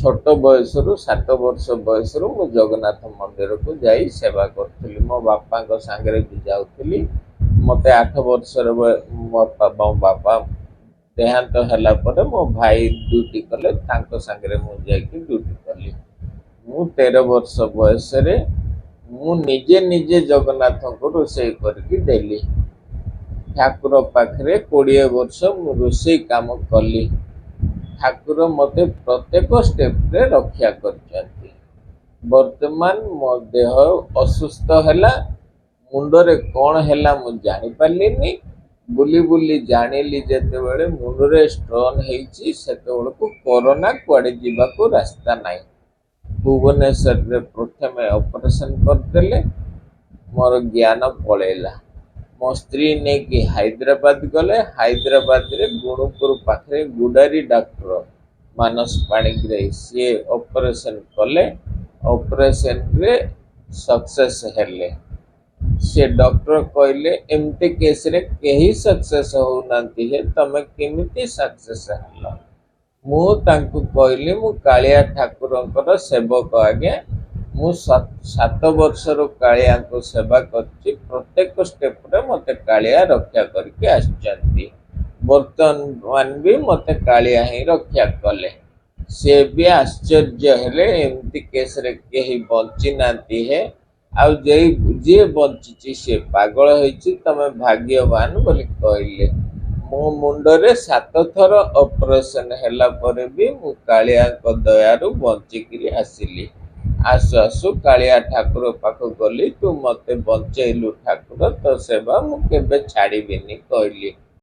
छोट बयस 7 वर्ष बयस मु जगन्नाथ मंदिर को जाई सेवा करी मो बापा सांगे भी जाऊली मत 8 वर्ष मो बापा देहांत है मो भाई ड्यूटी कले सांगे मुझे ड्यूटी कली मु 13 वर्ष बयस मु निजे निजे जगन्नाथ को रोषे करके देली ठाकुर पाखे 20 वर्ष मु रोषे काम कली ठाकुर मते प्रत्येक स्टेप रे रक्षा करछंती। वर्तमान मो देह असुस्थ हैला मुंडरे कौन हैला मु जानि पारलिनी बुली बुली जानिली जेते बेले मुंडरे स्टोन हेची सेते बेले को कोरोना कुआडे जीवा को रास्ता नाही भुवनेश्वर रे प्रथमे ऑपरेशन करदेले मोर ज्ञान पळेला मो स्त्री ने कि हैदराबाद गले हैदराबाद रे गुणुपुर पाखे गुडारी डॉक्टर मानस पाणिग्राही सी ऑपरेशन कले ऑपरेशन रे सक्सेस हेले से डॉक्टर कहले एमती केस रे केही सक्सेस हो नांती है तमे केमिति सक्सेस हल्ला मु तांकु कहली मु कालिया ठाकुरंकर सेवक आगे मु 7 वर्ष कालिया को सेवा करछि प्रत्येक स्टेप रे मते कालिया रक्षा करके आछंती वर्तमान भी मते कालिया ही रक्षा कले से भी आश्चर्य हेले एमती केस रे केही बंची नांती है आ जे बंची से पागल होइछि तमे भाग्यवान बोली कहले मो मुंडरे 7 थर ऑपरेशन हैला परे भी मु कालिया को दयारु बंची करी आसिली आसु आसु कालिया ठाकुर पाख गली तू मते बंचेलु ठाकुर तो सेवा मु केबे छाड़ीबिनी कहली।